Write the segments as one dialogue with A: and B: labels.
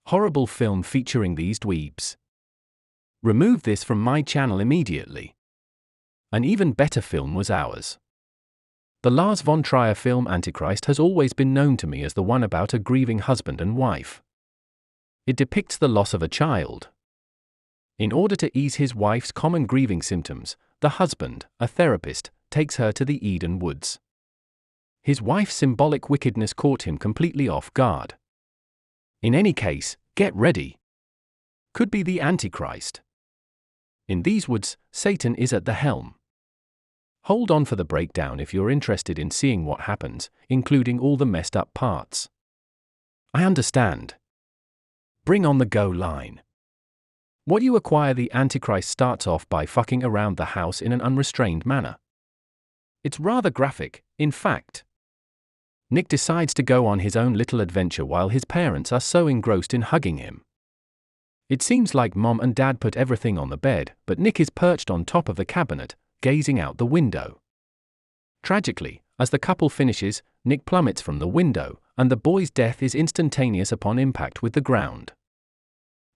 A: Horrible film featuring these dweebs. Remove this from my channel immediately. An even better film was ours. The Lars von Trier film Antichrist has always been known to me as the one about a grieving husband and wife. It depicts the loss of a child. In order to ease his wife's common grieving symptoms, the husband, a therapist, takes her to the Eden woods. His wife's symbolic wickedness caught him completely off guard. In any case, get ready. Could be the Antichrist. In these woods, Satan is at the helm. Hold on for the breakdown if you're interested in seeing what happens, including all the messed up parts. I understand. Bring on the go line. What you acquire, the Antichrist starts off by fucking around the house in an unrestrained manner. It's rather graphic, in fact. Nick decides to go on his own little adventure while his parents are so engrossed in hugging him. It seems like Mom and Dad put everything on the bed, but Nick is perched on top of the cabinet, gazing out the window. Tragically, as the couple finishes, Nick plummets from the window, and the boy's death is instantaneous upon impact with the ground.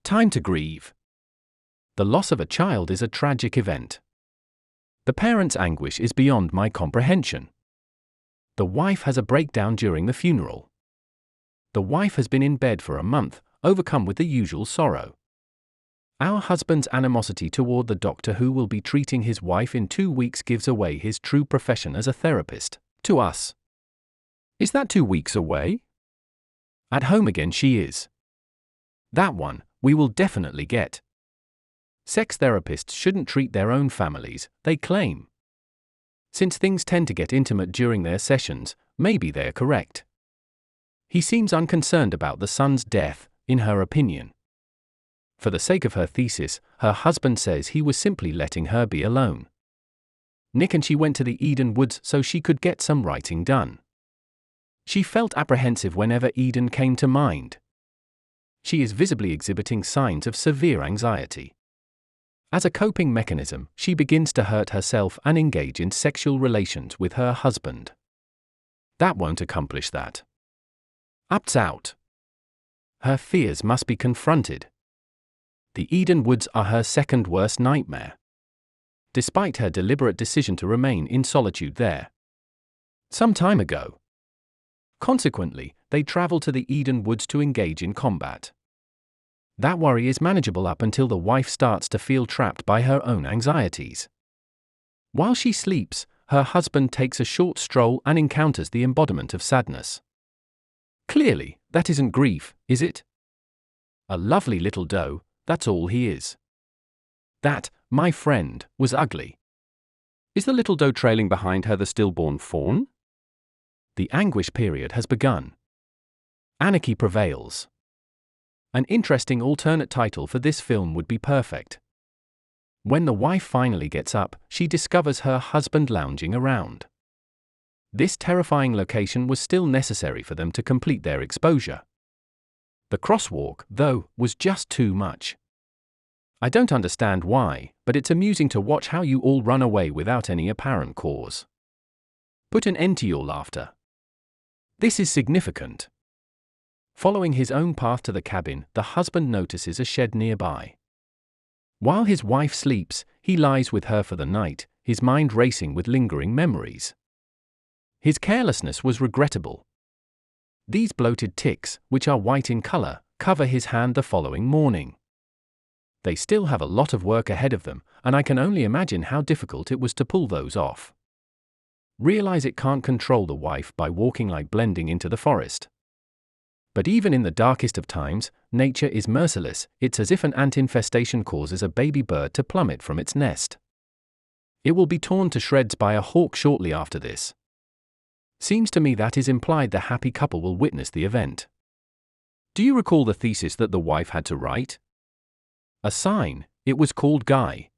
A: Time to grieve. The loss of a child is a tragic event. The parents' anguish is beyond my comprehension. The wife has a breakdown during the funeral. The wife has been in bed for a month, overcome with the usual sorrow. Our husband's animosity toward the doctor who will be treating his wife in 2 weeks gives away his true profession as a therapist, to us. Is that 2 weeks away? At home again she is. That one, we will definitely get. Sex therapists shouldn't treat their own families, they claim. Since things tend to get intimate during their sessions, maybe they're correct. He seems unconcerned about the son's death, in her opinion. For the sake of her thesis, her husband says he was simply letting her be alone. Nick and she went to the Eden woods so she could get some writing done. She felt apprehensive whenever Eden came to mind. She is visibly exhibiting signs of severe anxiety. As a coping mechanism, she begins to hurt herself and engage in sexual relations with her husband. That won't accomplish that. Up's out. Her fears must be confronted. The Eden woods are her second worst nightmare. Despite her deliberate decision to remain in solitude there. Some time ago. Consequently, they travel to the Eden woods to engage in combat. That worry is manageable up until the wife starts to feel trapped by her own anxieties. While she sleeps, her husband takes a short stroll and encounters the embodiment of sadness. Clearly, that isn't grief, is it? A lovely little doe, that's all he is. That, my friend, was ugly. Is the little doe trailing behind her the stillborn fawn? The anguish period has begun. Anarchy prevails. An interesting alternate title for this film would be perfect. When the wife finally gets up, she discovers her husband lounging around. This terrifying location was still necessary for them to complete their exposure. The crosswalk, though, was just too much. I don't understand why, but it's amusing to watch how you all run away without any apparent cause. Put an end to your laughter. This is significant. Following his own path to the cabin, the husband notices a shed nearby. While his wife sleeps, he lies with her for the night, his mind racing with lingering memories. His carelessness was regrettable. These bloated ticks, which are white in color, cover his hand the following morning. They still have a lot of work ahead of them, and I can only imagine how difficult it was to pull those off. Realize it can't control the wife by walking like blending into the forest. But even in the darkest of times, nature is merciless. It's as if an ant infestation causes a baby bird to plummet from its nest. It will be torn to shreds by a hawk shortly after this. Seems to me that is implied the happy couple will witness the event. Do you recall the thesis that the wife had to write? A sign, it was called Guy.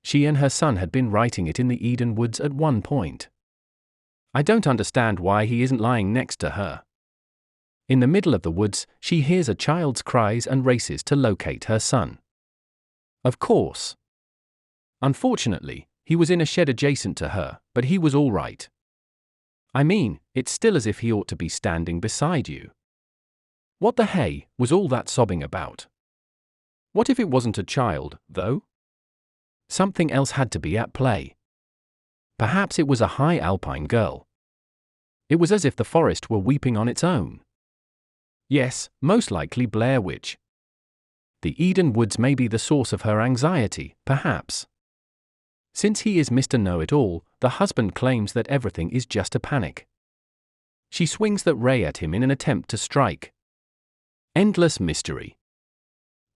A: She and her son had been writing it in the Eden woods at one point. I don't understand why he isn't lying next to her. In the middle of the woods, she hears a child's cries and races to locate her son. Of course. Unfortunately, he was in a shed adjacent to her, but he was all right. I mean, it's still as if he ought to be standing beside you. What the hey was all that sobbing about? What if it wasn't a child, though? Something else had to be at play. Perhaps it was a high alpine girl. It was as if the forest were weeping on its own. Yes, most likely Blair Witch. The Eden Woods may be the source of her anxiety, perhaps. Since he is Mr. Know-it-all, the husband claims that everything is just a panic. She swings that ray at him in an attempt to strike. Endless mystery.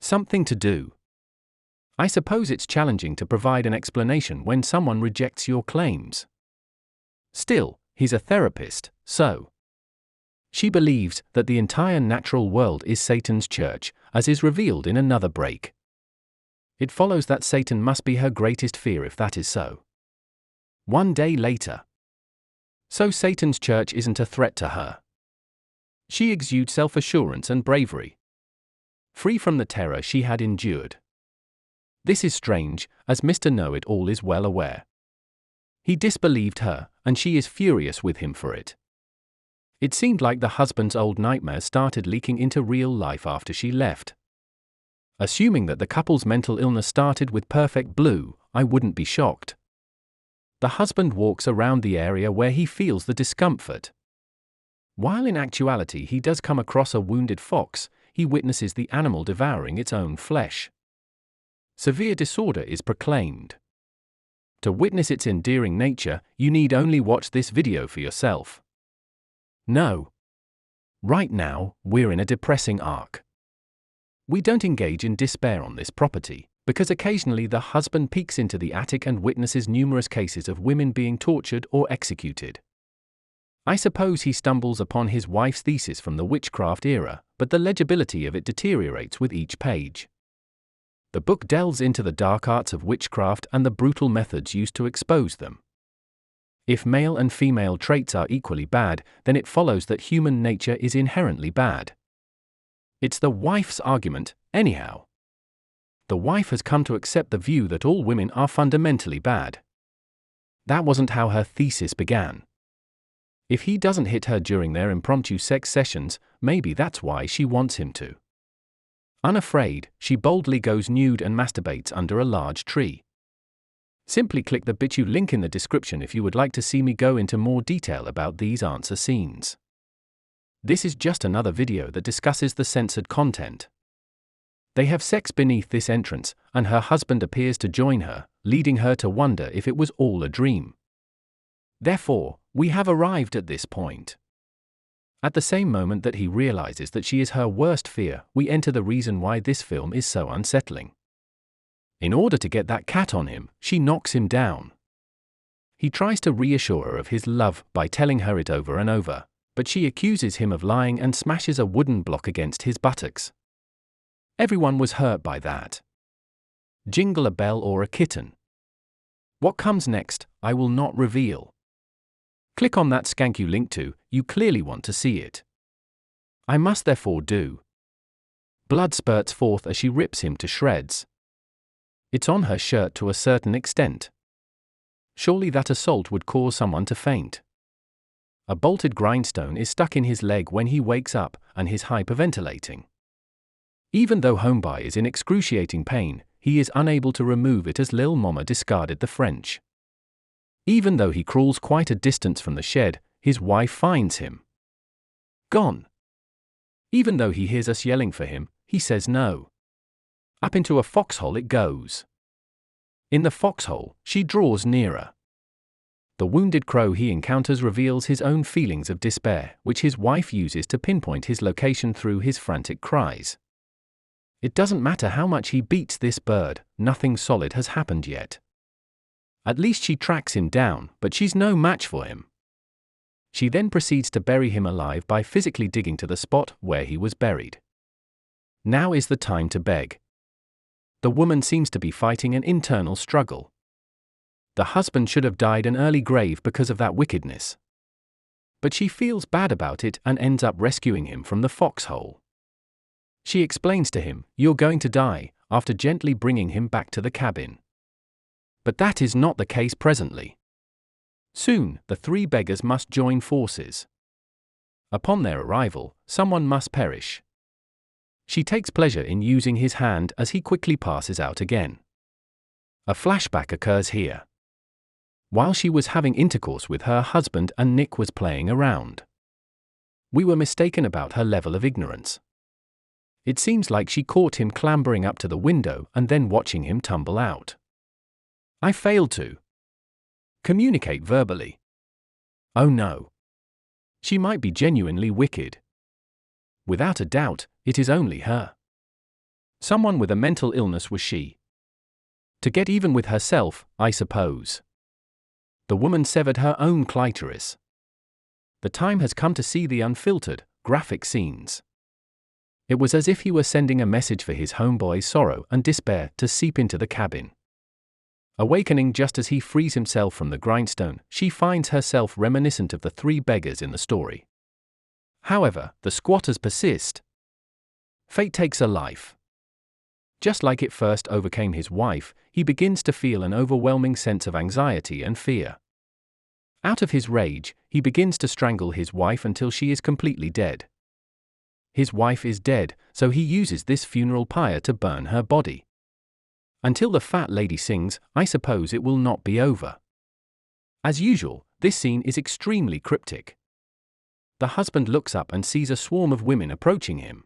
A: Something to do. I suppose it's challenging to provide an explanation when someone rejects your claims. Still, he's a therapist, so. She believes that the entire natural world is Satan's church, as is revealed in another break. It follows that Satan must be her greatest fear if that is so. One day later. So Satan's church isn't a threat to her. She exudes self-assurance and bravery. Free from the terror she had endured. This is strange, as Mr. Know-it-all is well aware. He disbelieved her, and she is furious with him for it. It seemed like the husband's old nightmares started leaking into real life after she left. Assuming that the couple's mental illness started with Perfect Blue, I wouldn't be shocked. The husband walks around the area where he feels the discomfort. While in actuality he does come across a wounded fox, he witnesses the animal devouring its own flesh. Severe disorder is proclaimed. To witness its endearing nature, you need only watch this video for yourself. No. Right now, we're in a depressing arc. We don't engage in despair on this property, because occasionally the husband peeks into the attic and witnesses numerous cases of women being tortured or executed. I suppose he stumbles upon his wife's thesis from the witchcraft era, but the legibility of it deteriorates with each page. The book delves into the dark arts of witchcraft and the brutal methods used to expose them. If male and female traits are equally bad, then it follows that human nature is inherently bad. It's the wife's argument, anyhow. The wife has come to accept the view that all women are fundamentally bad. That wasn't how her thesis began. If he doesn't hit her during their impromptu sex sessions, maybe that's why she wants him to. Unafraid, she boldly goes nude and masturbates under a large tree. Simply click the BitU link in the description if you would like to see me go into more detail about these answer scenes. This is just another video that discusses the censored content. They have sex beneath this entrance, and her husband appears to join her, leading her to wonder if it was all a dream. Therefore, we have arrived at this point. At the same moment that he realizes that she is her worst fear, we enter the reason why this film is so unsettling. In order to get that cat on him, she knocks him down. He tries to reassure her of his love by telling her it over and over, but she accuses him of lying and smashes a wooden block against his buttocks. Everyone was hurt by that. Jingle a bell or a kitten. What comes next, I will not reveal. Click on that skank you link to, you clearly want to see it. I must therefore do. Blood spurts forth as she rips him to shreds. It's on her shirt to a certain extent. Surely that assault would cause someone to faint. A bolted grindstone is stuck in his leg when he wakes up, and he's hyperventilating. Even though Homeboy is in excruciating pain, he is unable to remove it as Lil Mama discarded the French. Even though he crawls quite a distance from the shed, his wife finds him. Gone. Even though he hears us yelling for him, he says no. Up into a foxhole it goes. In the foxhole, she draws nearer. The wounded crow he encounters reveals his own feelings of despair, which his wife uses to pinpoint his location through his frantic cries. It doesn't matter how much he beats this bird, nothing solid has happened yet. At least she tracks him down, but she's no match for him. She then proceeds to bury him alive by physically digging to the spot where he was buried. Now is the time to beg. The woman seems to be fighting an internal struggle. The husband should have died an early grave because of that wickedness. But she feels bad about it and ends up rescuing him from the foxhole. She explains to him, "You're going to die," after gently bringing him back to the cabin. But that is not the case presently. Soon, the three beggars must join forces. Upon their arrival, someone must perish. She takes pleasure in using his hand as he quickly passes out again. A flashback occurs here. While she was having intercourse with her husband and Nick was playing around. We were mistaken about her level of ignorance. It seems like she caught him clambering up to the window and then watching him tumble out. I failed to communicate verbally. Oh no. She might be genuinely wicked. Without a doubt, it is only her. Someone with a mental illness was she. To get even with herself, I suppose. The woman severed her own clitoris. The time has come to see the unfiltered, graphic scenes. It was as if he were sending a message for his homeboy's sorrow and despair to seep into the cabin. Awakening just as he frees himself from the grindstone, she finds herself reminiscent of the three beggars in the story. However, the squatters persist. Fate takes a life. Just like it first overcame his wife, he begins to feel an overwhelming sense of anxiety and fear. Out of his rage, he begins to strangle his wife until she is completely dead. His wife is dead, so he uses this funeral pyre to burn her body. Until the fat lady sings, "I suppose it will not be over." As usual, this scene is extremely cryptic. The husband looks up and sees a swarm of women approaching him.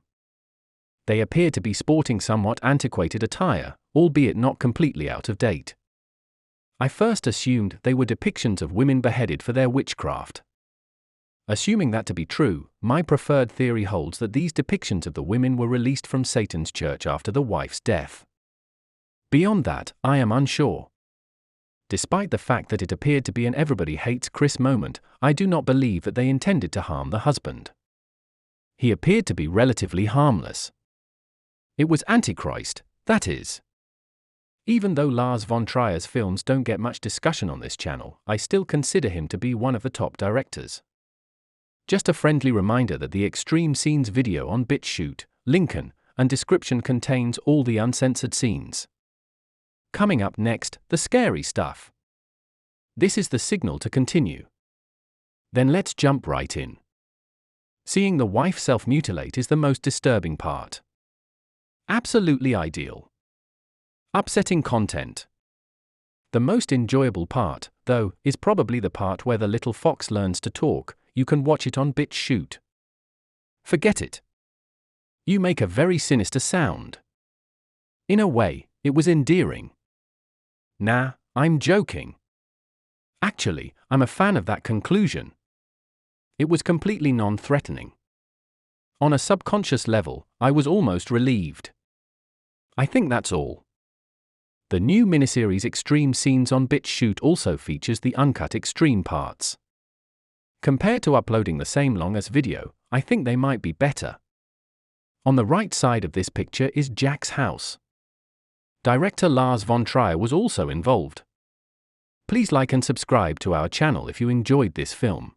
A: They appear to be sporting somewhat antiquated attire, albeit not completely out of date. I first assumed they were depictions of women beheaded for their witchcraft. Assuming that to be true, my preferred theory holds that these depictions of the women were released from Satan's church after the wife's death. Beyond that, I am unsure. Despite the fact that it appeared to be an everybody hates Chris moment, I do not believe that they intended to harm the husband. He appeared to be relatively harmless. It was Antichrist, that is. Even though Lars von Trier's films don't get much discussion on this channel, I still consider him to be one of the top directors. Just a friendly reminder that the Extreme Scenes video on BitChute, Lincoln, and description contains all the uncensored scenes. Coming up next, the scary stuff. This is the signal to continue. Then let's jump right in. Seeing the wife self-mutilate is the most disturbing part. Absolutely ideal. Upsetting content. The most enjoyable part, though, is probably the part where the little fox learns to talk. You can watch it on BitChute. Forget it. You make a very sinister sound. In a way, it was endearing. Nah, I'm joking. Actually, I'm a fan of that conclusion. It was completely non-threatening. On a subconscious level, I was almost relieved. I think that's all. The new miniseries Extreme Scenes on BitChute also features the uncut extreme parts. Compared to uploading the same long-as video, I think they might be better. On the right side of this picture is Jack's house. Director Lars von Trier was also involved. Please like and subscribe to our channel if you enjoyed this film.